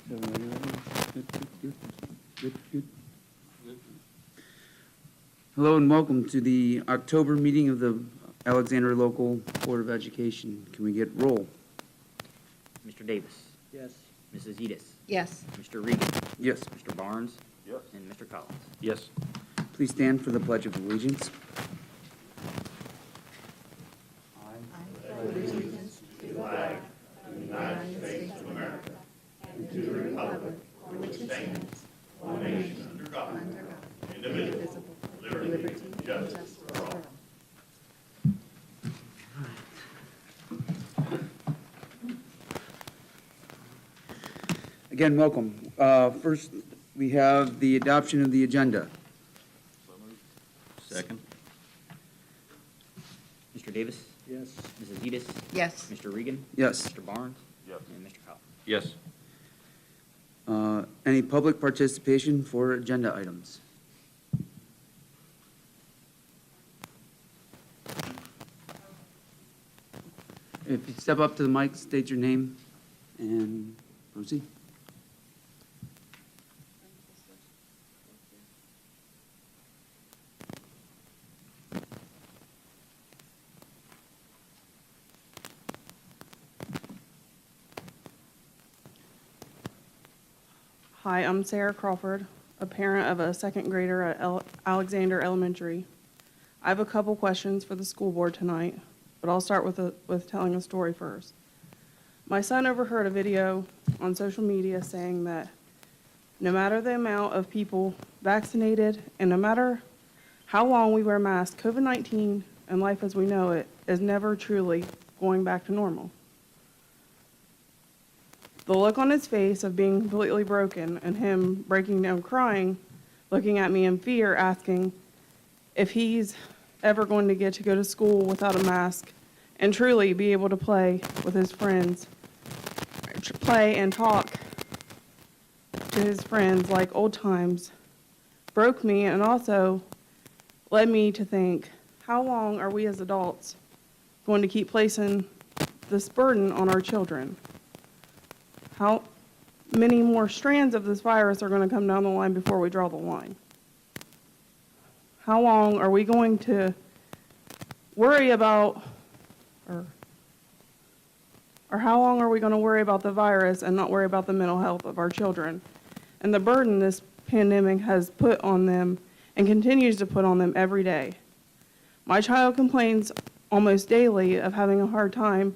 Good. Hello and welcome to the October meeting of the Alexander Local Board of Education. Can we get roll? Mr. Davis. Yes. Mrs. Edis. Yes. Mr. Regan. Yes. Mr. Barnes. Yes. And Mr. Collins. Yes. Please stand for the Pledge of Allegiance. Allegiance to the flag of the United States of America and to the republic for which it stands, one nation under God, indivisible, with liberty and justice for all. Again, welcome. First, we have the adoption of the agenda. Second. Mr. Davis. Yes. Mrs. Edis. Yes. Mr. Regan. Yes. Mr. Barnes. Yes. And Mr. Collins. Yes. Any public participation for agenda items? If you step up to the mic, state your name and proceed. Hi, I'm Sarah Crawford, a parent of a second grader at Alexander Elementary. I have a couple questions for the school board tonight, but I'll start with telling a story first. My son overheard a video on social media saying that no matter the amount of people vaccinated and no matter how long we wear masks, COVID-19 and life as we know it is never truly going back to normal. The look on his face of being completely broken and him breaking down crying, looking at me in fear, asking if he's ever going to get to go to school without a mask and truly be able to play with his friends, play and talk to his friends like old times, broke me and also led me to think, how long are we as adults going to keep placing this burden on our children? How many more strands of this virus are going to come down the line before we draw the line? How long are we going to worry about, or how long are we going to worry about the virus and not worry about the mental health of our children and the burden this pandemic has put on them and continues to put on them every day? My child complains almost daily of having a hard time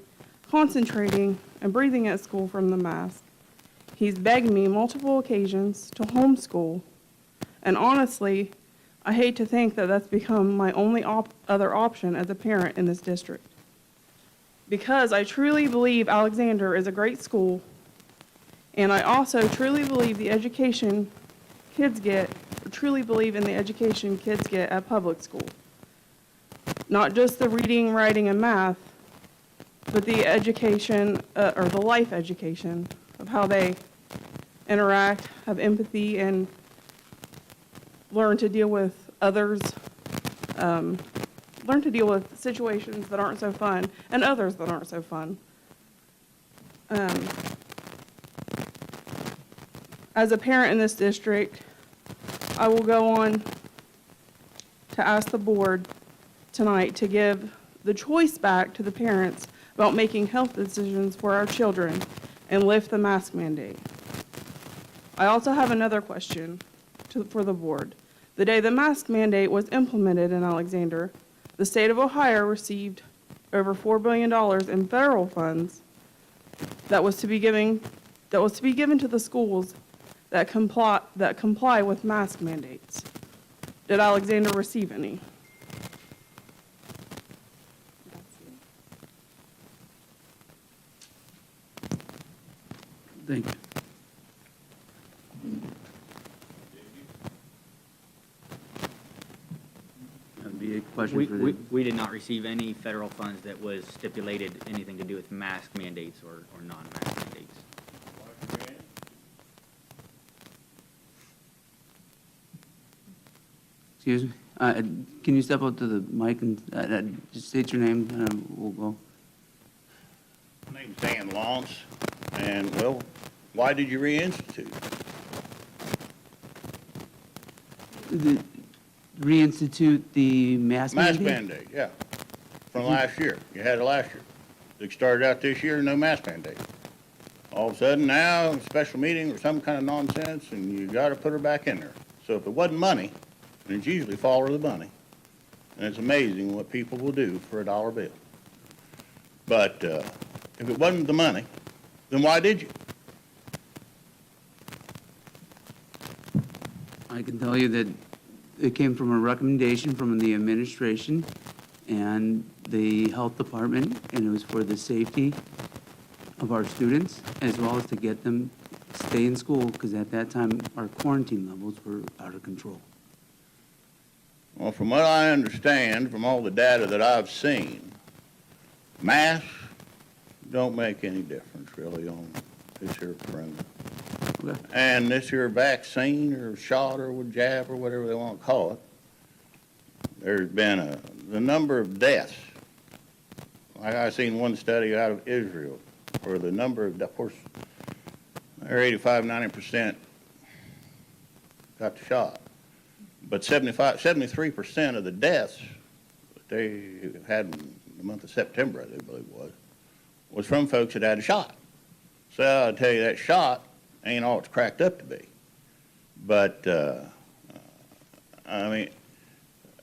concentrating and breathing at school from the mask. He's begged me multiple occasions to homeschool, and honestly, I hate to think that that's become my only other option as a parent in this district. Because I truly believe Alexander is a great school, and I also truly believe the education kids get, or truly believe in the education kids get at public school. Not just the reading, writing, and math, but the education, or the life education of how they interact, have empathy, and learn to deal with others, learn to deal with situations that aren't so fun and others that aren't so fun. As a parent in this district, I will go on to ask the board tonight to give the choice back to the parents about making health decisions for our children and lift the mask mandate. I also have another question for the board. The day the mask mandate was implemented in Alexander, the state of Ohio received over $4 billion in federal funds that was to be given to the schools that comply with mask mandates. Did Alexander receive any? Thank you. That'd be a question for the... We did not receive any federal funds that was stipulated anything to do with mask mandates or non-mask mandates. Excuse me? Can you step up to the mic and just state your name and we'll go? My name's Dan Lawrence, and well, Why did you reinstitute? Reinstitute the mask Mask mandate? mandate, yeah, from last year. You had it last year. It started out this year, no mask mandate. All of a sudden now, a special meeting or some kind of nonsense, and you gotta put her back in there. So if it wasn't money, and it's usually follow the money, and it's amazing what people will do for a dollar bill. But if it wasn't the money, then why did you? I can tell you that it came from a recommendation from the administration and the health department, and it was for the safety of our students, as well as to get them stay in school, because at that time, our quarantine levels were out of control. Well, from what I understand, from all the data that I've seen, masks don't make any difference really on this here corona. Okay. And this here vaccine or shot or jab or whatever they want to call it, there's been the number of deaths. Like I seen one study out of Israel where the number of course, they're 85, 90% got the shot. But 73% of the deaths that they had in the month of September, I do believe was from folks that had a shot. So I'll tell you, that shot ain't all it's cracked up to be. But, I mean,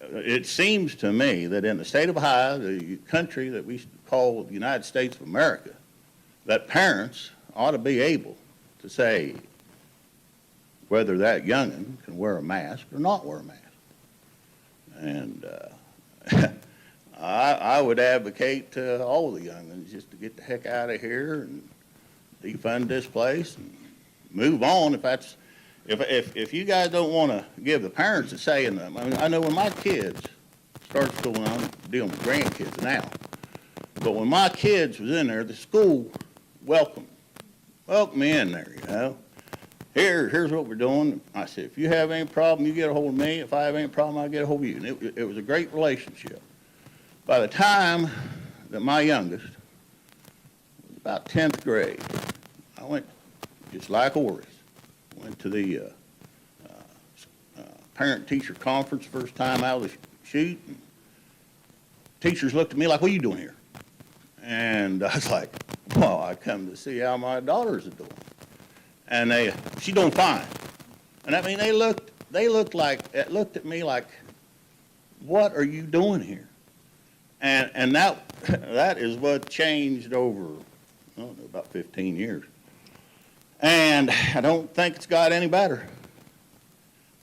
it seems to me that in the state of Ohio, the country that we call the United States of America, that parents ought to be able to say whether that young'un can wear a mask or not wear a mask. And I would advocate to all the young'uns just to get the heck out of here and defund this place and move on. If you guys don't want to give the parents a say in them, I mean, I know when my kids start school, and I'm dealing with grandkids now, but when my kids was in there, the school welcomed me in there, you know. Here's what we're doing. I said, if you have any problem, you get a hold of me. If I have any problem, I'll get a hold of you. And it was a great relationship. By the time that my youngest was about 10th grade, I went, just like Oris, went to the parent-teacher conference first time out of the chute. And teachers looked at me like, what are you doing here? And I was like, well, I come to see how my daughters are doing. And she doing fine. And I mean, they looked at me like, what are you doing here? And that is what changed over, I don't know, about 15 years. And I don't think it's got any better.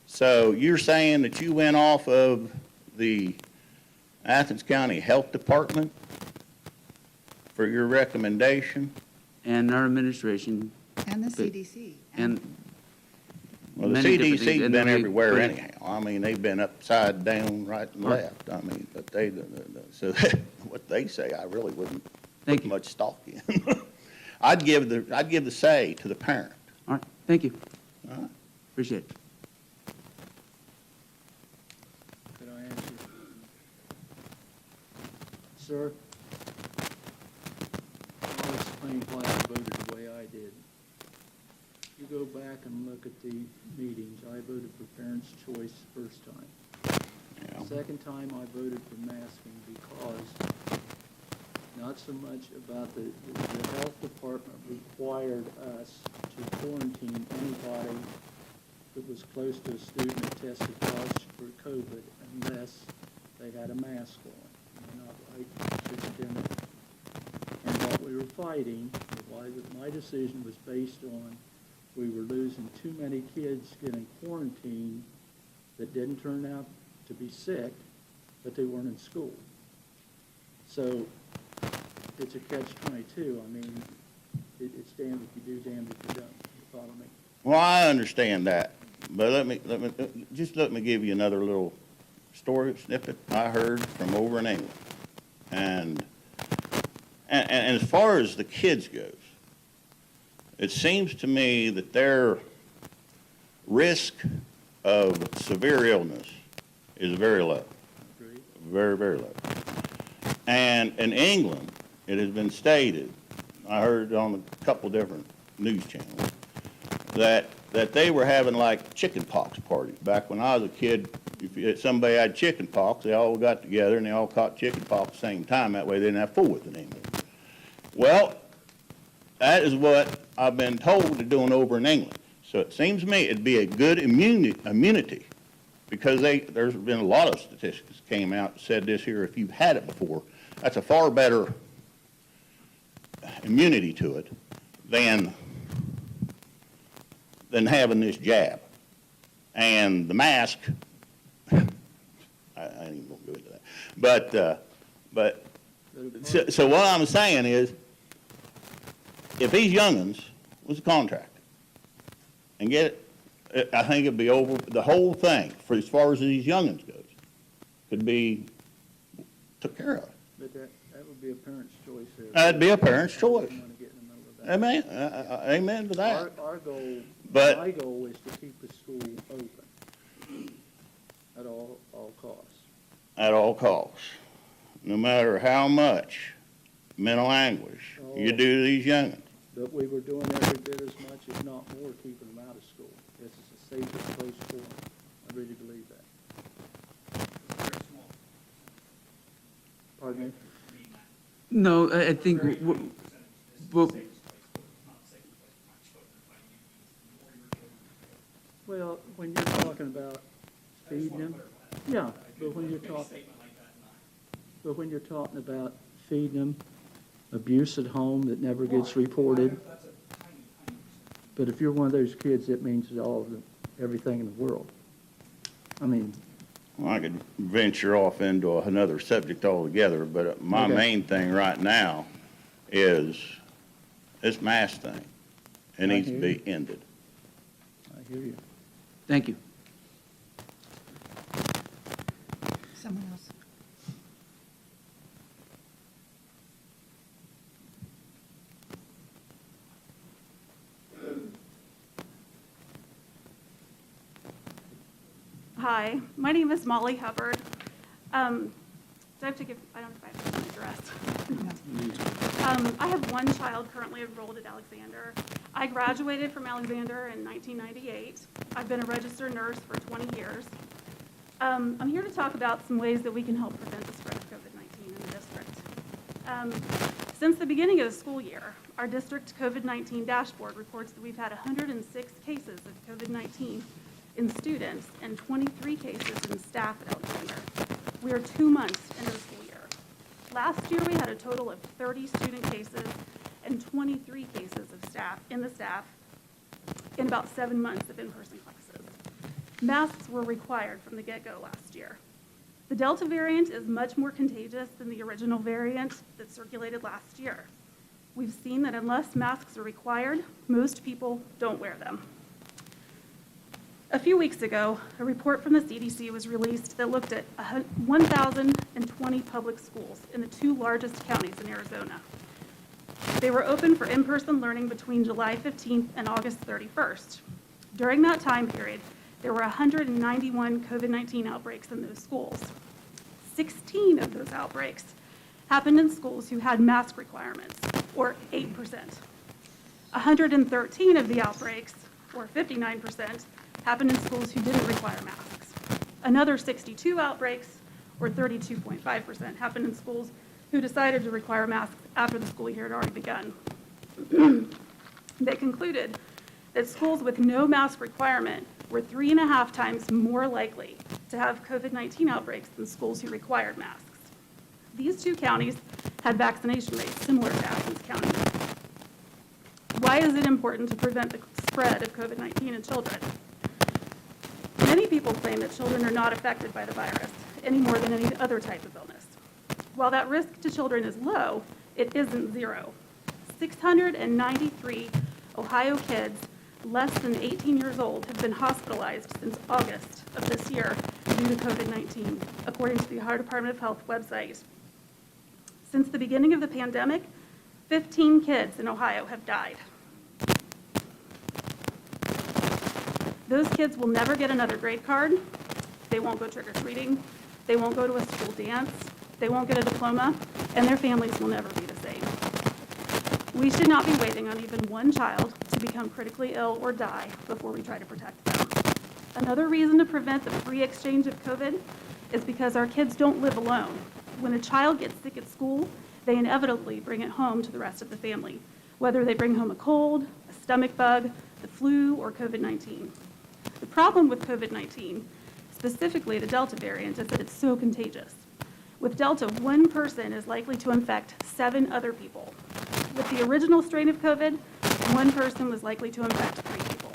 So you're saying that you went off of the Athens County Health Department for your recommendation? And our administration, And the CDC. and Well, the many different CDC's things, and been we- everywhere we- anyhow. I mean, they've been upside down, right and Right. left. I mean, but so what they say, I really wouldn't Thank put you. much stock in. I'd give the say to the parent. All right, thank you. All right. Appreciate it. Could I answer? Sir, I'll explain why I voted the way I did. You go back and look at the meetings, I voted for Parents' Choice first time. Yeah. Second time, I voted for masking because not so much about the health department required us to quarantine anybody that was close to a student that tested positive for COVID unless they had a mask on. They're not right to extend it. And what we were fighting, why my decision was based on, we were losing too many kids getting quarantined that didn't turn out to be sick, but they weren't in school. So it's a catch-22. I mean, it's damned if you do, damned if you don't. You follow me? Well, I understand that, but let me give you another little story snippet I heard from over in England. And as far as the kids goes, it seems to me that their risk of severe illness is very low, Agreed? very, very low. And in England, it has been stated, I heard on a couple different news channels, that they were having like chicken pox parties. Back when I was a kid, if somebody had chicken pox, they all got together and they all caught chicken pox at the same time. That way they didn't have to fool with it anymore. Well, that is what I've been told they're doing over in England. So it seems to me it'd be a good immunity because there's been a lot of statistics came out that said this here, if you've had it before, that's a far better immunity to it than having this jab. And the mask, I ain't even gonna go into that. But so what I'm saying is, if these young'uns was a contractor and get it, I think it'd be over, the whole thing, for as far as these young'uns goes, could be took care of. But that would be a parent's choice there. That'd be a parent's I choice. wouldn't want to get in the middle of that. Amen, amen to that. Our goal, But- my goal is to keep the school open at all costs. At all costs, no matter how much mental anguish you do to these young'uns. But we were doing every bit as much, if not more, keeping them out of school. This is the safest place for them. I really believe that. Pardon me? No, I think, well, Well, when you're talking about feeding them, yeah, but when you're talking about feeding them, abuse at home that never gets reported. But if you're one of those kids, it means everything in the world. I mean, Well, I could venture off into another subject altogether, but my Okay. main thing right now is this mask thing. It I needs to hear be you. ended. I hear you. thank you. Someone else. Hi, my name is Molly Hubbard. Do I have to give, I don't know if I have to address. I have one child currently enrolled at Alexander. I graduated from Alexander in 1998. I've been a registered nurse for 20 years. I'm here to talk about some ways that we can help prevent the spread of COVID-19 in the district. Since the beginning of the school year, our district COVID-19 dashboard reports that we've had 106 cases of COVID-19 in students and 23 cases in staff at Alexander. We are 2 months into the school year. Last year, we had a total of 30 student cases and 23 cases of staff in about 7 months of in-person classes. Masks were required from the get-go last year. The Delta variant is much more contagious than the original variant that circulated last year. We've seen that unless masks are required, most people don't wear them. A few weeks ago, a report from the CDC was released that looked at 1,020 public schools in the 2 largest counties in Arizona. They were open for in-person learning between July 15th and August 31st. During that time period, there were 191 COVID-19 outbreaks in those schools. 16 of those outbreaks happened in schools who had mask requirements, or 8%. 113 of the outbreaks, or 59%, happened in schools who didn't require masks. Another 62 outbreaks, or 32.5%, happened in schools who decided to require masks after the school year had already begun. They concluded that schools with no mask requirement were 3.5 times more likely to have COVID-19 outbreaks than schools who required masks. These 2 counties had vaccination rates similar to Athens County. Why is it important to prevent the spread of COVID-19 in children? Many people claim that children are not affected by the virus any more than any other type of illness. While that risk to children is low, it isn't zero. 693 Ohio kids less than 18 years old have been hospitalized since August of this year due to COVID-19, according to the Ohio Department of Health website. Since the beginning of the pandemic, 15 kids in Ohio have died. Those kids will never get another grade card. They won't go trick-or-treating. They won't go to a school dance. They won't get a diploma, and their families will never be the same. We should not be waiting on even one child to to become critically ill or die before we try to protect them. Another reason to prevent the free exchange of COVID is because our kids don't live alone. When a child gets sick at school, they inevitably bring it home to the rest of the family, whether they bring home a cold, a stomach bug, the flu, or COVID-19. The problem with COVID-19, specifically the Delta variant, is that it's so contagious. With Delta, one person is likely to infect 7 other people. With the original strain of COVID, one person was likely to infect 3 people.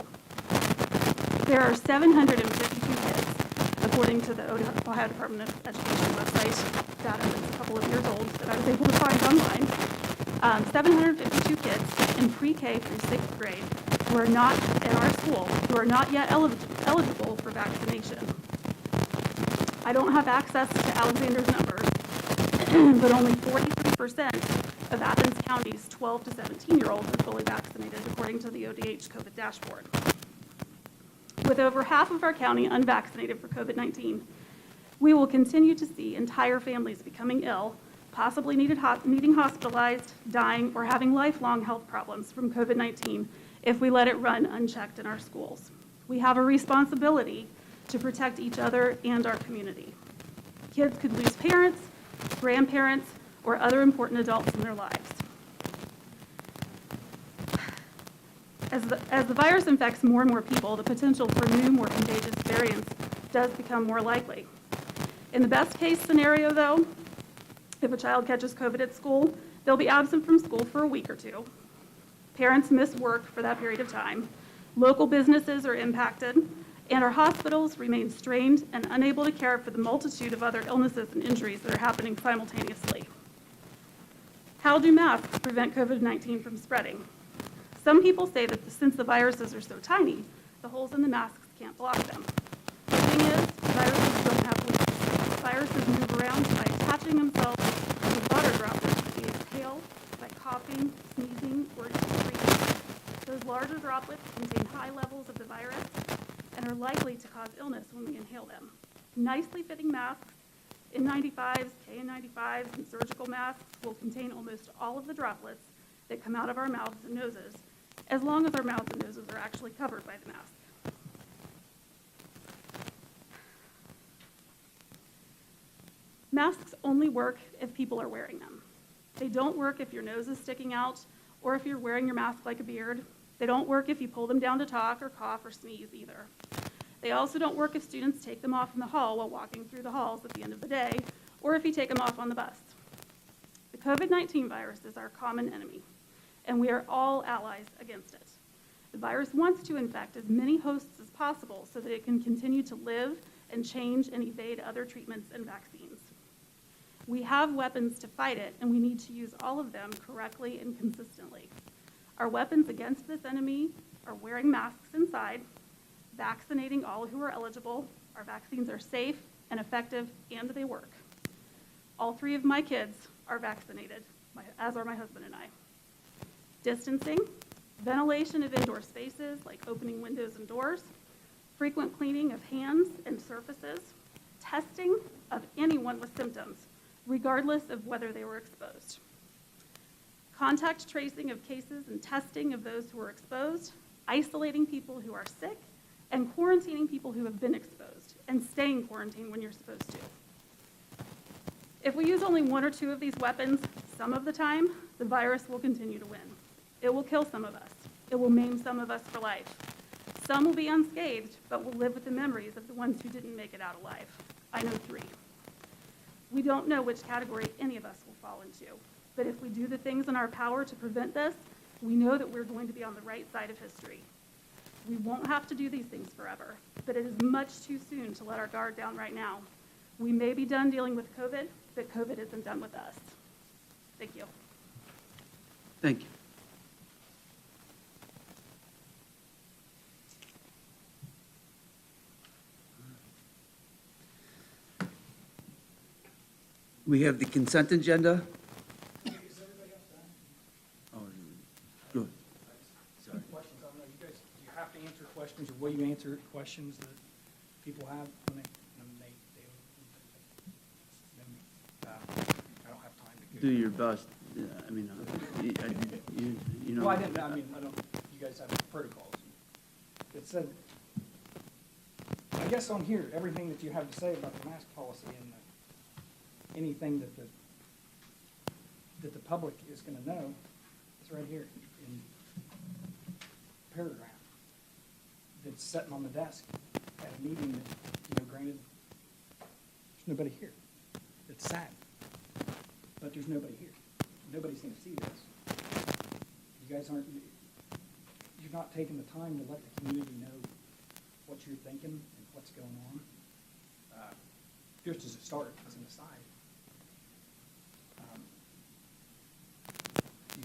There are 752 kids, according to the Ohio Department of Education website, data that's a couple of years old that I was able to find online. 752 kids in pre-K through 6th grade who are not in our school, who are not yet eligible for vaccination. I don't have access to Alexander's numbers, but only 43% of Athens County's 12 to 17-year-olds are fully vaccinated, according to the ODH COVID dashboard. With over half of our county unvaccinated for COVID-19, we will continue to see entire families becoming ill, possibly needing hospitalized, dying, or having lifelong health problems from COVID-19 if we let it run unchecked in our schools. We have a responsibility to protect each other and our community. Kids could lose parents, grandparents, or other important adults in their lives. As the virus infects more and more people, the potential for new, more contagious variants does become more likely. In the best case scenario, though, if a child catches COVID at school, they'll be absent from school for a week or 2. Parents miss work for that period of time. Local businesses are impacted, and our hospitals remain strained and unable to care for the multitude of other illnesses and injuries that are happening simultaneously. How do masks prevent COVID-19 from spreading? Some people say that since the viruses are so tiny, the holes in the masks can't block them. The thing is, viruses don't have wings. Viruses move around by attaching themselves to water droplets that we exhale by coughing, sneezing, or breathing. Those larger droplets contain high levels of the virus and are likely to cause illness when we inhale them. Nicely fitting masks, N95s, KN95s, and surgical masks will contain almost all of the droplets that come out of our mouths and noses, as long as our mouths and noses are actually covered by the mask. Masks only work if people are wearing them. They don't work if your nose is sticking out or if you're wearing your mask like a beard. They don't work if you pull them down to talk or cough or sneeze either. They also don't work if students take them off in the hall while walking through the halls at the end of the day, or if you take them off on the bus. The COVID-19 virus is our common enemy, and we are all allies against it. The virus wants to infect as many hosts as possible so that it can continue to live and change and evade other treatments and vaccines. We have weapons to fight it, and we need to use all of them correctly and consistently. Our weapons against this enemy are wearing masks inside, vaccinating all who are eligible. Our vaccines are safe and effective, and they work. All 3 of my kids are vaccinated, as are my husband and I. Distancing, ventilation of indoor spaces like opening windows and doors, frequent cleaning of hands and surfaces, testing of anyone with symptoms, regardless of whether they were exposed. Contact tracing of cases and testing of those who are exposed, isolating people who are sick, and quarantining people who have been exposed, and staying quarantined when you're supposed to. If we use only 1 or 2 of these weapons, some of the time, the virus will continue to win. It will kill some of us. It will maim some of us for life. Some will be unscathed, but will live with the memories of the ones who didn't make it out alive. I know 3. We don't know which category any of us will fall into, but if we do the things in our power to prevent this, we know that we're going to be on the right side of history. We won't have to do these things forever, but it is much too soon to let our guard down right now. We may be done dealing with COVID, but COVID isn't done with us. Thank you. Thank you. We have the consent agenda. Oh, good. Sorry. Questions, I don't know, you guys, do you have to answer questions, or will you answer questions that people have when I don't have time to. Do your best. I mean, you know. Well, I didn't, I mean, I don't, you you guys have protocols. It said, I guess on here, everything that you have to say about the mask policy and anything that the public is gonna know, is right here in paragraph. That's sitting on the desk at a meeting that, granted, there's nobody here. It's sad, but there's nobody here. Nobody's gonna see this. You guys you're not taking the time to let the community know what you're thinking and what's going on. Just as a start, as an aside.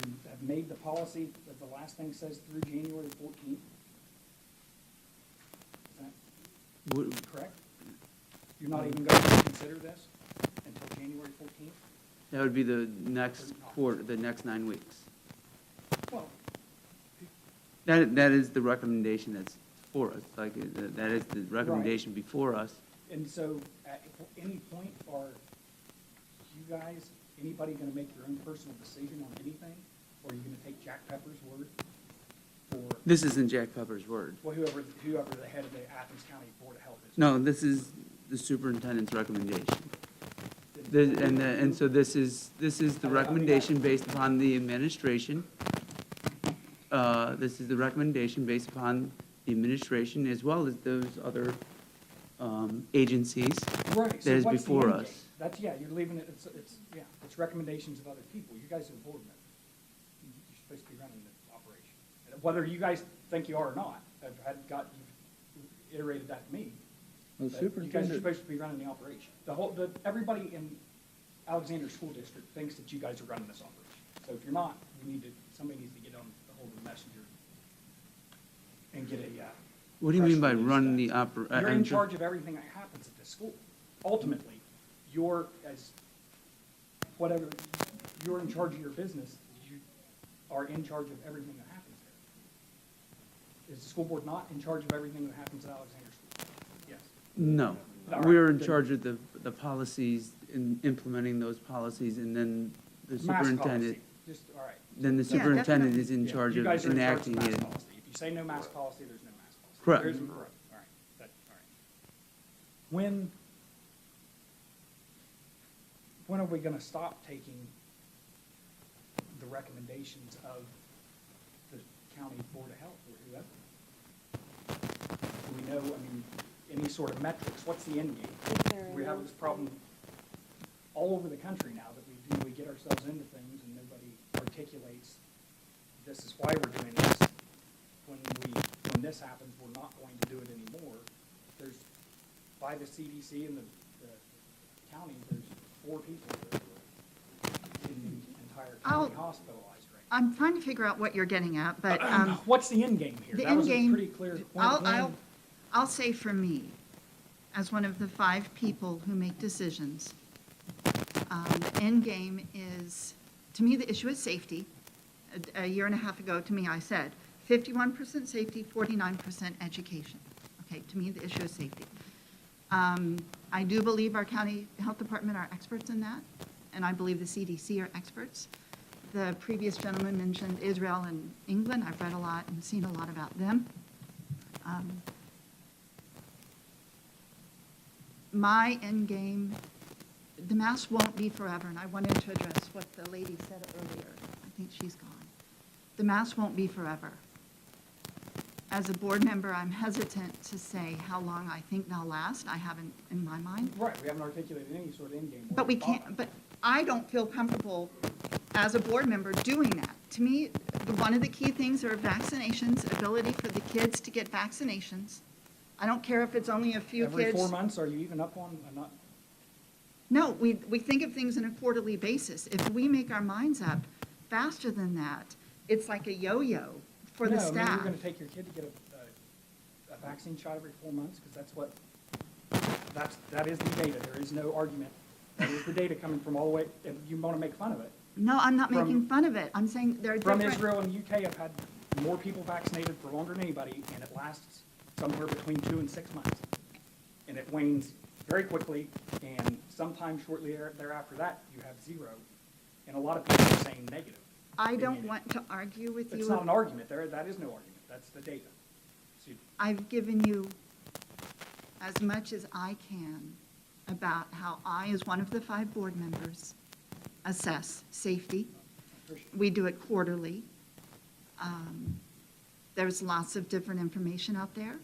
You have made the policy that the last thing says through January 14th. Is What- that correct? You're not even going to consider this until January 14th? That would be the next quarter, the next 9 weeks. Well, That is the recommendation that's for us, like, that is the recommendation before us. and so at any point are you guys, anybody going to make your own personal decision on anything? Or are you going to take Jack Pepper's word? Or, This isn't Jack Pepper's word. well, whoever the head of the Athens County Board of Health is? No, this is the superintendent's recommendation. And so this is the recommendation based upon the administration. This is the recommendation based upon the administration as well as those other agencies Right, so that is what's the before end us. game? That's, yeah, you're leaving it, it's recommendations of other people. You guys are the board members. You're supposed to be running the operation. And whether you guys think you are or not, you've iterated that to me. Well, But you guys are superintendent, supposed to be running the operation. Everybody in Alexander School District thinks that you guys are running this operation. So if you're not, somebody needs to get on the hold of the messenger and get a, What do you mean by press release running that the operation? You're in charge of everything that happens at this school. Ultimately, you're in charge of your business, you are in charge of everything that happens there. Is the school board not in charge of everything that happens at Alexander School? Yes. No, All right, we're in then- charge of the policies, in implementing those policies, and then the Mask superintendent, policy, just, all right. then the Yeah, superintendent definitely. is in Yeah, charge you of guys are in charge enacting mask it. policy. If you say no mask policy, there's no mask policy. Correct. There isn't, correct, all right, all right. When are we gonna stop taking the recommendations of the county board of health or whoever? Do we know, any sort of metrics? What's the end game? We have this problem all over the country now that we get ourselves into things and nobody articulates, this is why we're doing this. When this happens, we're not going to do it anymore. There's, by the CDC and the county, there's 4 people that are in the entire county hospitalized right now. I'm trying to figure out what you're getting at, but What's the end game here? the That was end a game, pretty clear point. I'll say for me, as one of the 5 people who make decisions, end game is, to me, the issue is safety. A year and a half ago, to me, I said 51% safety, 49% education. Okay, to me, the issue is safety. I do believe our county health department are experts in that, and I believe the CDC are experts. The previous gentleman mentioned Israel and England. I've read a lot and seen a lot about them. My end game, the mask won't be forever, and I wanted to address what the lady said earlier. I think she's gone. The mask won't be forever. As a board member, I'm hesitant to say how long I think they'll last. I haven't in my mind. Right, we haven't articulated any sort of end game. But we can't, but I don't feel comfortable as a board member doing that. To me, one of the key things are vaccinations, ability for the kids to get vaccinations. I don't care if it's only a few kids. Every 4 months, are you even up on, not, No, we think of things on a quarterly basis. If we make our minds up faster than that, it's like a yo-yo for the No, I mean, staff. you're gonna take your kid to get a vaccine shot every 4 months, because that is the data, there is no argument. That is the data coming from all the way, and you wanna make fun of it. No, I'm not From- making fun of it. I'm saying there are From different. Israel and the UK, I've had more people vaccinated for longer than anybody, and it lasts somewhere between 2 and 6 months. And it wanes very quickly, and sometime shortly thereafter that, you have 0. And a lot of people are saying negative. I don't want to argue with It's not an you. argument, that is no argument, that's the data. See, I've given you as much as I can about how I, as one of the 5 board members, assess safety. We do it quarterly. There's lots of different information out there.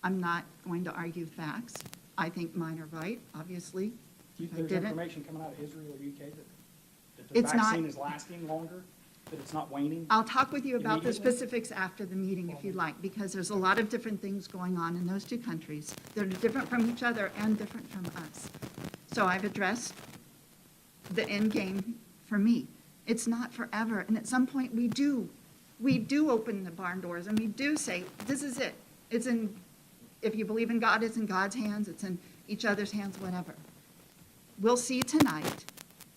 I'm not going to argue facts. I think mine are right, obviously. I There's didn't. information coming out of Israel or UK that the It's not- vaccine is lasting longer, that it's not waning. I'll talk with you about the Immediately? specifics after the meeting if you'd like, because there's a lot of different things going on in those 2 countries. They're different from each other and different from us. So I've addressed the end game for me. It's not forever, and at some point, we do open the barn doors, and we do say, this is it. It's in, if you believe in God, it's in God's hands, it's in each other's hands, whatever. We'll see tonight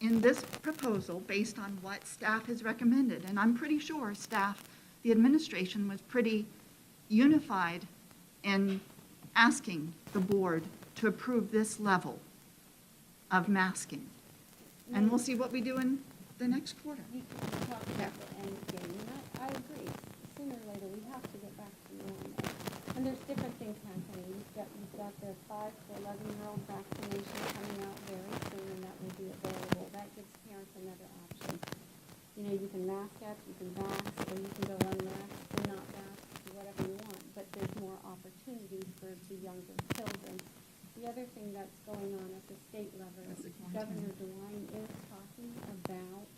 in this proposal, based on what staff has recommended, and I'm pretty sure staff, the administration was pretty unified in asking the board to approve this level of masking. And we'll see what we do in the next quarter. You can talk about the end game, and I agree. Sooner or later, we have to get back to normal. And there's different things happening. You've got the 5 to 11-year-old vaccination coming out very soon, and that will be available. That gives parents another option. You know, you can mask up, you can vax, or you can go unmasked and not vax, do whatever you want. But there's more opportunities for the younger children. The other thing that's going on at the state level, Governor DeWine is talking about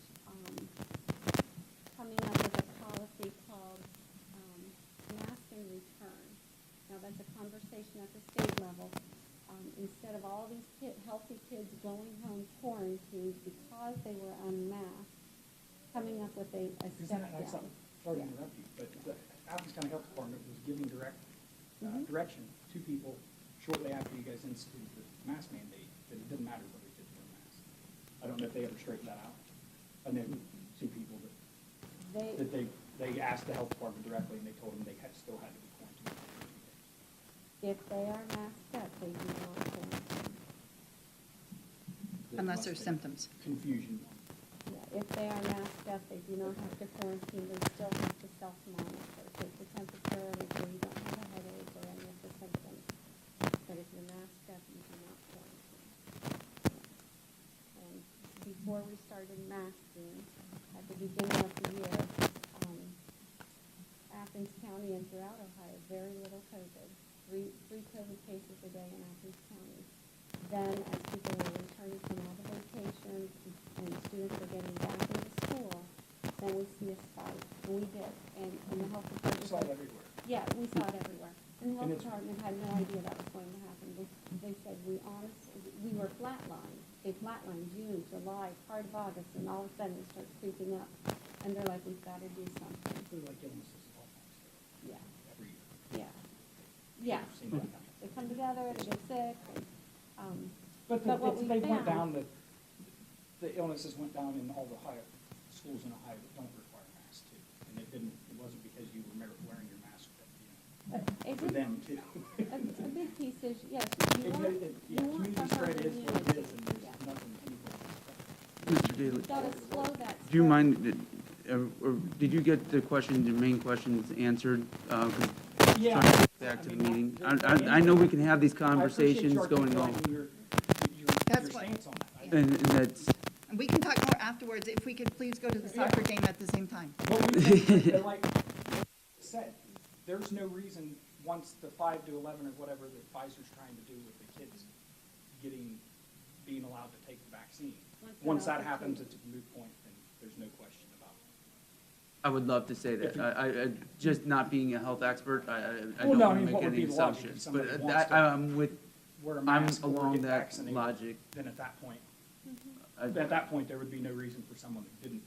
coming up with a policy called mask and return. Now, that's a conversation at the state level. Instead of all these healthy kids going home quarantined because they were unmasked, coming up with a Isn't step that, down. sorry to interrupt you, but the Athens County Health Department was giving direction to people shortly after you guys instituted the mask mandate, that it didn't matter whether kids were masked. I don't know if they ever straightened that out. I know two people that they asked the health department directly, and they told them they still had to be quarantined. If they are masked up, they do not quarantine. Unless there's symptoms. Confusion. Yeah, if they are masked up, they do not have to quarantine, they still have to self-monitor, take the temperature, make sure you don't have a headache or any of the symptoms. But if you're masked up, you do not quarantine. And before we started masking, at the beginning of the year, Athens County and throughout Ohio, very little COVID, three COVID cases a day in Athens County. Then, as people were returning from all the vacations and students were getting back into school, then we see a spike, and we did. And the health department. You saw it everywhere. Yeah, we saw it everywhere. And the And health it's- department had no idea that was going to happen. They said we were flatlined. They flatlined June, July, part of August, and all of a sudden it starts creeping up. And they're like, we've got to do something. They're like illnesses all Yeah, every year. yeah, yeah. I've seen that coming. They come together, they get sick, and, But But what we they went found- down, the illnesses went down in all the Ohio, schools in Ohio that don't require masks too. And it wasn't because you were wearing your mask, but, a for big, them too. a big piece is, yes, you Yeah, want, yeah, you want community the herd spread is what it immunity. is, and there's Yeah. nothing anybody can expect. Mr. Daly, You've got to slow that. do you spread. mind, or did you get the question, the main questions answered? 'Cause Yeah. trying to get back to the meeting. I know we can have these conversations going on, That's your what- stance on that. and that's, And we can talk more afterwards, if we could please go to the soccer game at the same time. What we think, like I said, there's no reason, once the 5 to 11 or whatever that Pfizer's trying to do with the kids being allowed to take the vaccine. Once that happens, it's a moot point, and there's no question about it. I would love to say that. I just not being a health expert, I Well, don't no, I want mean, to what make would any be the logic if assumptions. somebody But wants to I'm with, Wear a I'm mask or along get that vaccinated, logic. then at that point, I- at that point, there would be no reason for someone that didn't.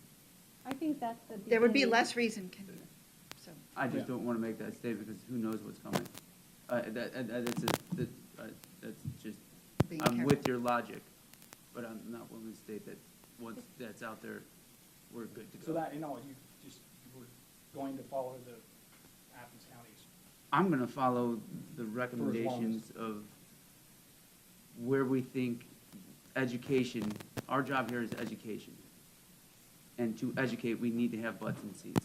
I think that's the. There would be beginning. less reason, so. I just Yeah. don't want to make that statement because who knows what's coming. That's just, Being I'm careful. with your logic, but I'm not willing to state that once that's out there, we're good to go. So that, in all, you were going to follow the Athens County's. I'm going to follow the recommendations of where we think education, our job here is education. And to educate, we need to have butts in seats.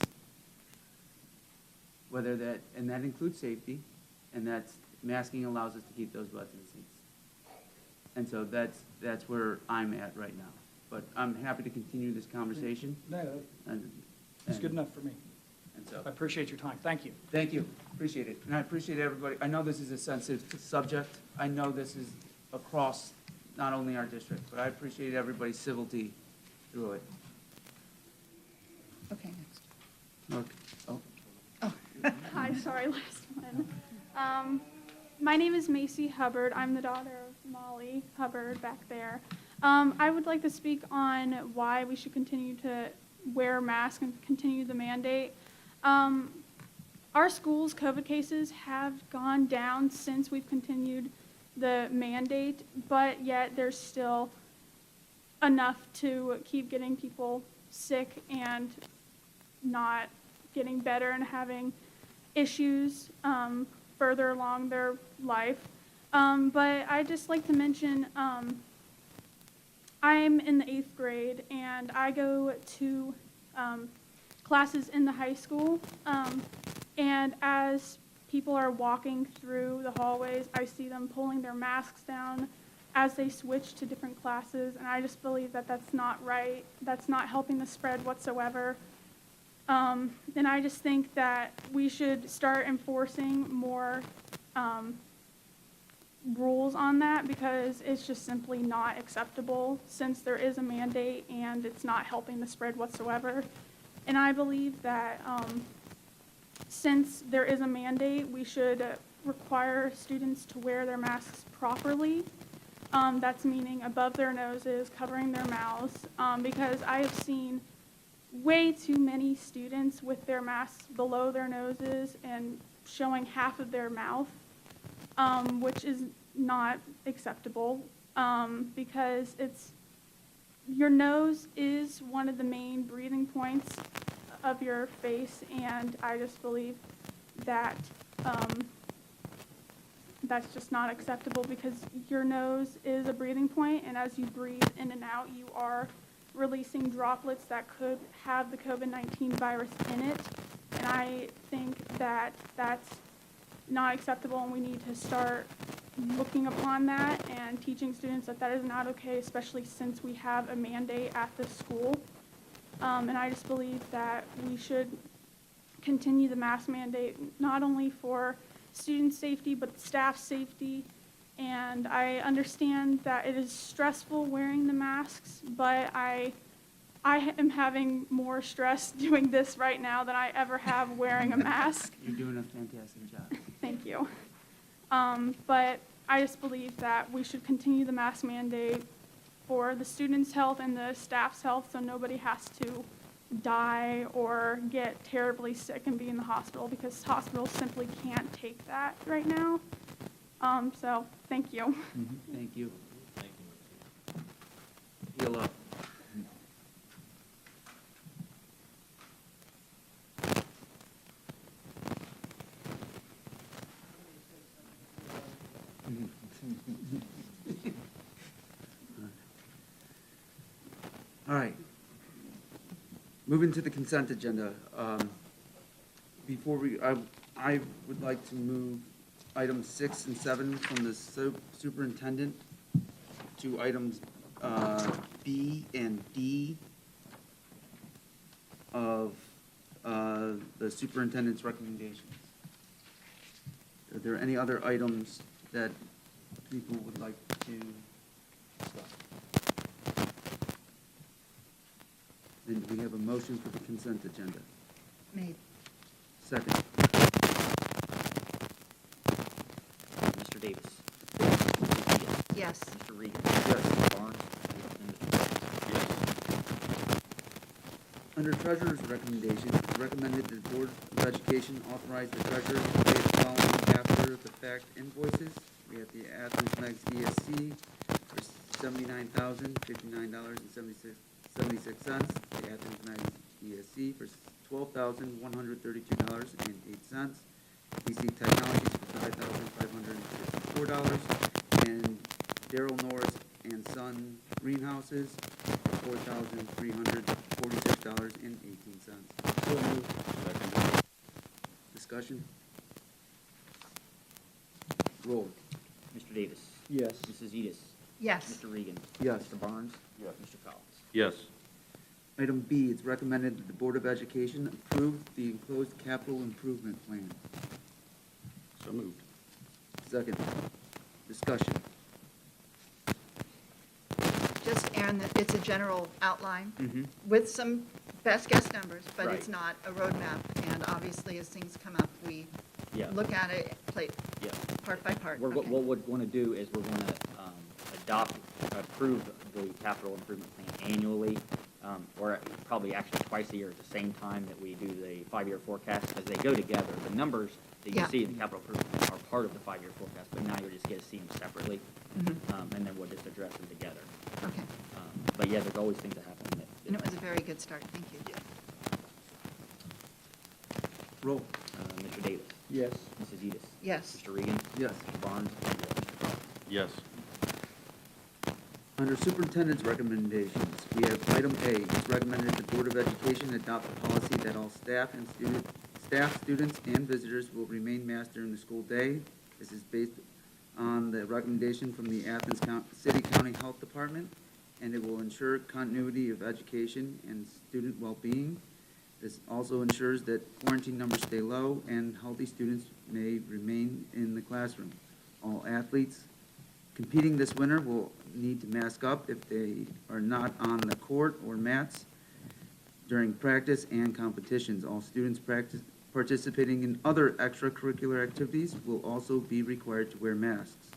Whether that, and that includes safety, and masking allows us to keep those butts in seats. And so that's where I'm at right now. But I'm happy to continue this conversation. No, And it's good enough for me. And so, I appreciate your time. Thank you. thank you, appreciate it. And I appreciate everybody. I know this is a sensitive subject. I know this is across not only our district, but I appreciate everybody's civility through it. Okay, next. Look, oh, Hi, sorry, last one. My name is Macy Hubbard. I'm the daughter of Molly Hubbard back there. I would like to speak on why we should continue to wear masks and continue the mandate. Our school's COVID cases have gone down since we've continued the mandate, but yet there's still enough to keep getting people sick and not getting better and having issues further along their life. But I'd just like to mention, I'm in the 8th grade and I go to classes in the high school. And as people are walking through the hallways, I see them pulling their masks down as they switch to different classes. And I just believe that that's not right. That's not helping the spread whatsoever. And I just think that we should start enforcing more rules on that because it's just simply not acceptable since there is a mandate and it's not helping the spread whatsoever. And I believe that since there is a mandate, we should require students to wear their masks properly. That's meaning above their noses, covering their mouths, because I have seen way too many students with their masks below their noses and showing half of their mouth, which is not acceptable because your nose is one of the main breathing points of your face, and I just believe that that's just not acceptable because your nose is a breathing point, and as you breathe in and out, you are releasing droplets that could have the COVID-19 virus in it. And I think that that's not acceptable, and we need to start looking upon that and teaching students that that is not okay, especially since we have a mandate at the school. And I just believe that we should continue the mask mandate, not only for student safety, but staff safety. And I understand that it is stressful wearing the masks, but I am having more stress doing this right now than I ever have wearing a mask. you're doing a fantastic job. Thank you. But I just believe that we should continue the mask mandate for the students' health and the staff's health so nobody has to die or get terribly sick and be in the hospital because hospitals simply can't take that right now. So, thank you. Thank you. Heal up. All right. Moving to the consent agenda. Before I would like to move items 6 and 7 from the superintendent to items B and D of the superintendent's recommendations. Are there any other items that people would like to discuss? Then we have a motion for the consent agenda. Made. Second. Mr. Davis. Yes. Mr. Reed. Yes. Mr. Barnes. And Mr. Yes. Under treasurer's recommendation, it's recommended that the Board of Education authorize the treasurer to pay the following after-the-fact invoices. We have the Athens Mags ESC for $79,059.76. The Athens Mags ESC for $12,132.08. DC Technologies for $5,554. And Daryl Norris and Son Greenhouses for $4,346. $1,046.18. So moved. Second. Discussion? Roll. Mr. Davis. Yes. Mrs. Edis. Yes. Mr. Regan. Yes. Mr. Barnes. Yes. Mr. Collins. Yes. Item B, it's recommended that the Board of Education approve the enclosed capital improvement plan. So moved. Second. Discussion? Just, Aaron, that it's a general outline Mm-hmm. with some best guess numbers, but it's Right. not a roadmap. And obviously, as things come up, we Yeah. look at it, play Yeah. part by part. What Okay. we're going to do is we're going to approve the capital improvement plan annually, or probably actually twice a year at the same time that we do the five-year forecast, because they go together. The numbers that you Yeah. see in the capital improvement are part of the five-year forecast, but now you're just going to see them separately, and then we'll just address them together. Okay. But yeah, there's always things that happen that. And it was a very good start. Thank you. Roll. Mr. Davis. Yes. Mrs. Edis. Yes. Mr. Regan. Yes. Mr. Barnes. And Mr. Collins. Yes. Under superintendent's recommendations, we have item A, it's recommended the Board of Education adopt a policy that all staff, students, and visitors will remain masked during the school day. This is based on the recommendation from the Athens City County Health Department, and it will ensure continuity of education and student well-being. This also ensures that quarantine numbers stay low and healthy students may remain in the classroom. All athletes competing this winter will need to mask up if they are not on the court or mats during practice and competitions. All students participating in other extracurricular activities will also be required to wear masks.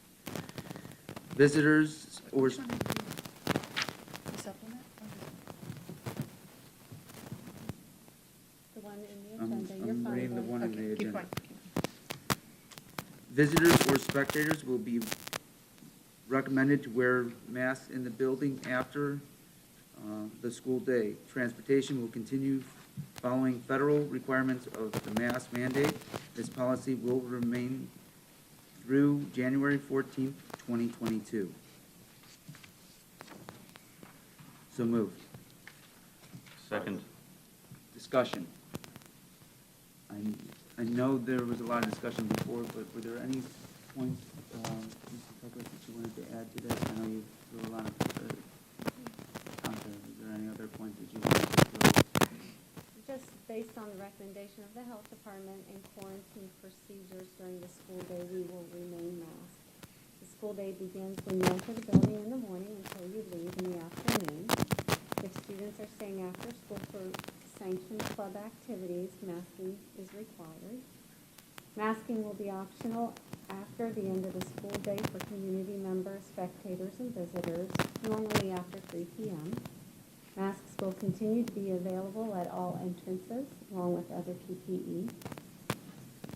Visitors or Which one did you- the supplement? The one in the I'm agenda, you're fine. reading the Gwen. one in Okay, the keep agenda. going. Visitors or spectators will be recommended to wear masks in the building after the school day. Transportation will continue following federal requirements of the mask mandate. This policy will remain through January 14th, 2022. So moved. Second. Discussion. I know there was a lot of discussion before, but were there any points, Mr. Douglas, that you wanted to add to this? I know you threw a lot of content. Is there any other points that you wanted to throw? Just based on the recommendation of the health department and quarantine procedures during the school day, we will remain masked. The school day begins when you enter the building in the morning until you leave in the afternoon. If students are staying after school for sanctioned club activities, masking is required. Masking will be optional after the end of the school day for community members, spectators, and visitors, normally after 3 p.m. Masks will continue to be available at all entrances, along with other PPE.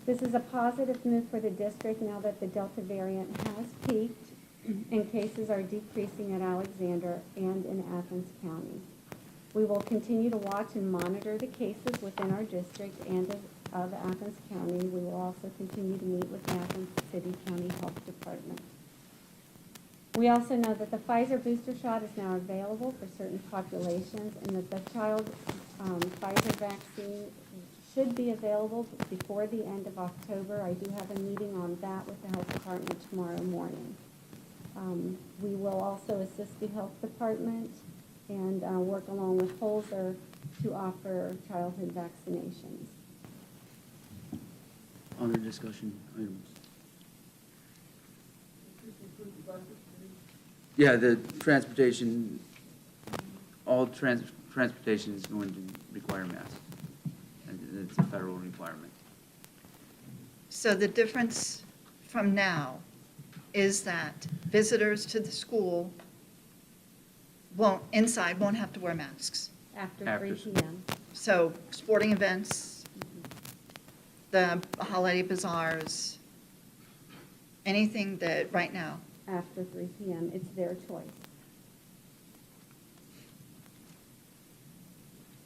This is a positive move for the district now that the Delta variant has peaked and cases are decreasing at Alexander and in Athens County. We will continue to watch and monitor the cases within our district and of Athens County. We will also continue to meet with the Athens City County Health Department. We also know that the Pfizer booster shot is now available for certain populations and that the child Pfizer vaccine should be available before the end of October. I do have a meeting on that with the health department tomorrow morning. We will also assist the health department and work along with Holzer to offer childhood vaccinations. Other discussion items? Yeah, the transportation, all transportation is going to require masks. And it's a federal requirement. So the difference from now is that visitors to the school inside won't have to wear masks. After After 3 p.m. So sporting events, the holiday bazaars, anything that right now, After 3 p.m., it's their choice.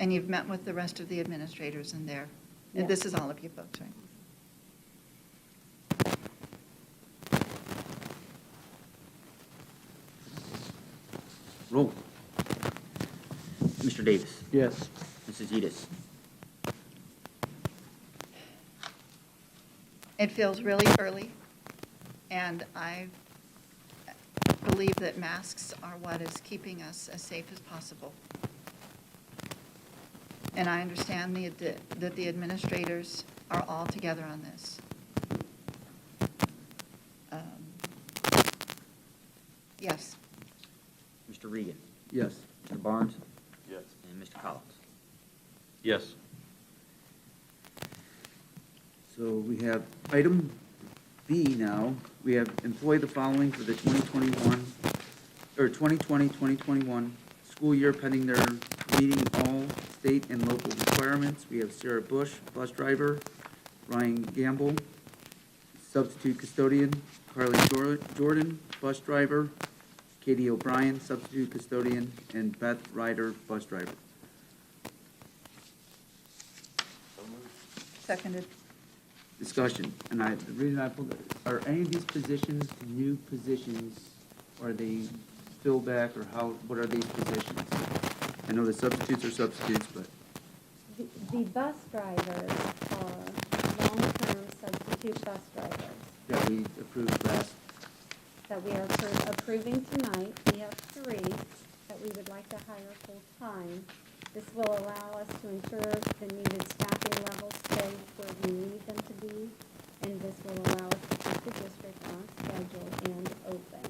and you've met with the rest of the administrators in there. And Yes. this is all of you folks, right? Roll. Mr. Davis. Yes. Mrs. Edis. It feels really early, and I believe that masks are what is keeping us as safe as possible. And I understand that the administrators are all together on this. Yes. Mr. Regan. Yes. Mr. Barnes. Yes. And Mr. Collins. Yes. So we have item B now. We have employ the following for the 2021, or 2020, 2021 school year pending their meeting all state and local requirements. We have Sarah Bush, bus driver, Ryan Gamble, substitute custodian, Carly Jordan, bus driver, Katie O'Brien, substitute custodian, and Beth Ryder, bus driver. Seconded. Discussion, and the reason I pulled, are any of these positions new positions, or are they filled back, or what are these positions? I know the substitutes are substitutes, but, The bus drivers are long-term substitute bus drivers that we approved last, that we are approving tonight. We have 3 that we would like to hire full-time. This will allow us to ensure the needed staffing levels stay where we need them to be, and this will allow us to keep the district on schedule and open,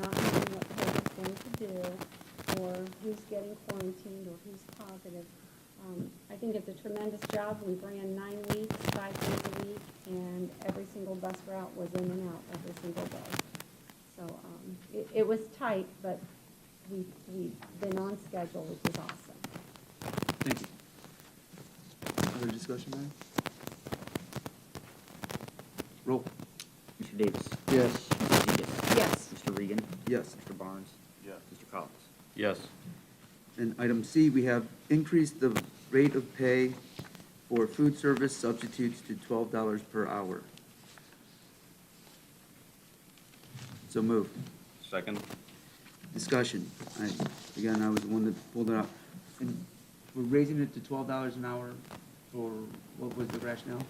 not knowing what COVID's going to do, or who's getting quarantined, or who's positive. I think it's a tremendous job. We ran 9 weeks, 5 days a week, and every single bus route was in and out every single day. So it was tight, but we've been on schedule, which is awesome. thank you. Other discussion, Ryan? Roll. Mr. Davis. Yes. Mrs. Edis. Yes. Mr. Regan. Yes. Mr. Barnes. Yes. Mr. Collins. Yes. And item C, we have increased the rate of pay for food service substitutes to $12 per hour. So moved. Second. Discussion. Again, I was the one that pulled it up. And we're raising it to $12 an hour for, what was the rationale?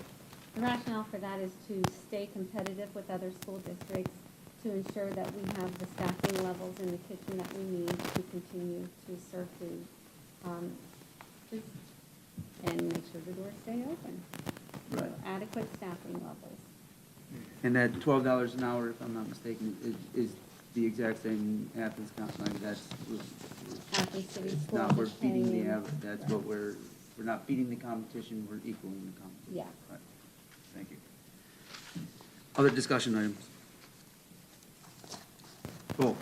The rationale for that is to stay competitive with other school districts, to ensure that we have the staffing levels in the kitchen that we need to continue to serve food, and make sure the doors stay open. So Right. adequate staffing levels. And that $12 an hour, if I'm not mistaken, is the exact same Athens County, like that's, Athens City it's Schools not, we're is beating the paying- average, that's what we're not beating the competition, we're equaling the competition. Yeah. Right. Thank you. Other discussion items? Roll.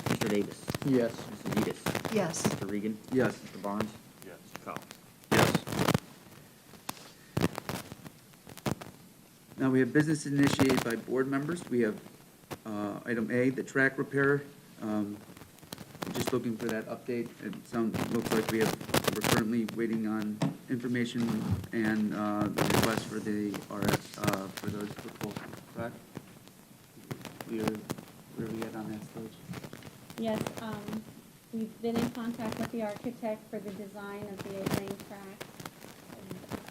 Mr. Davis. Yes. Mrs. Edis. Yes. Mr. Regan. Yes. Mr. Barnes. Yes. Mr. Collins. Yes. Now, we have business initiated by board members. We have item A, the track repair. Just looking for that update. It looks like we're currently waiting on information and the request for the RF, for those proposals, correct? Where are we at on that stage? Yes, we've been in contact with the architect for the design of the 8-lane track.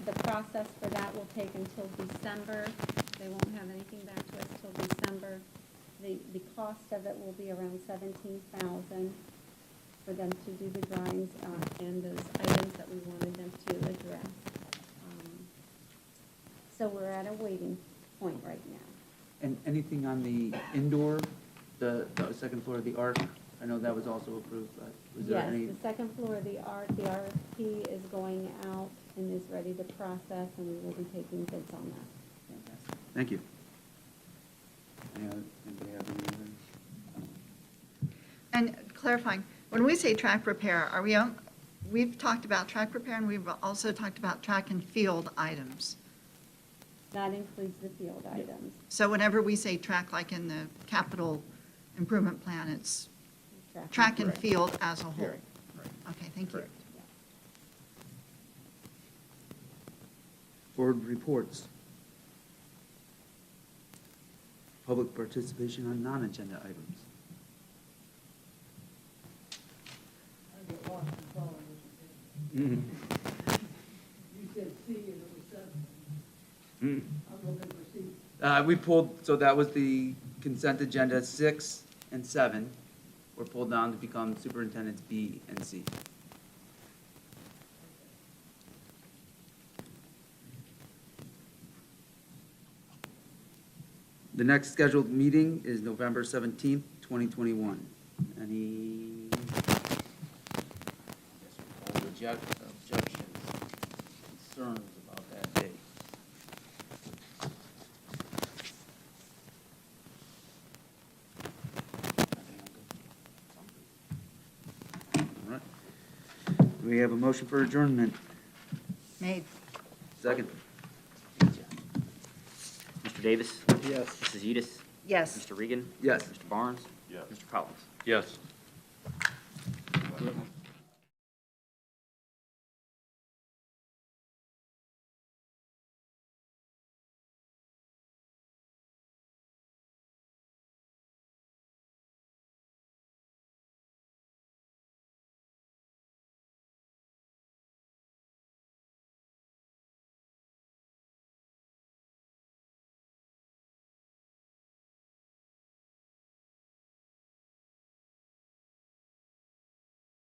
The process for that will take until December. They won't have anything back to us till December. The cost of it will be around $17,000 for them to do the drawings and those items that we wanted them to address. So we're at a waiting point right now. And anything on the indoor, the second floor of the Arc? I know that was also approved, but was there Yes, any? the second floor of the RFP is going out and is ready to process, and we will be taking bids on that. Fantastic. Thank you. Anybody have any other? And clarifying, when we say track repair, we've talked about track repair, and we've also talked about track and field items. That includes the field items. So whenever we say track, like in the capital improvement plan, it's track and Correct. field as a whole. Right. Okay, thank you. Correct. Board reports. Public participation on non-agenda items. Mhm. You said C and it was 7. Mm. I'm looking for C. We pulled, so that was the consent agenda, 6 and 7 were pulled down to become superintendent's B and C. The next scheduled meeting is November 17th, 2021. Any objections, concerns about that date? All right. Do we have a motion for adjournment? Made. Second. Mr. Davis? Yes. Mrs. Udis? Yes. Mr. Regan? Yes. Mr. Barnes? Yes. Mr. Collins? Yes.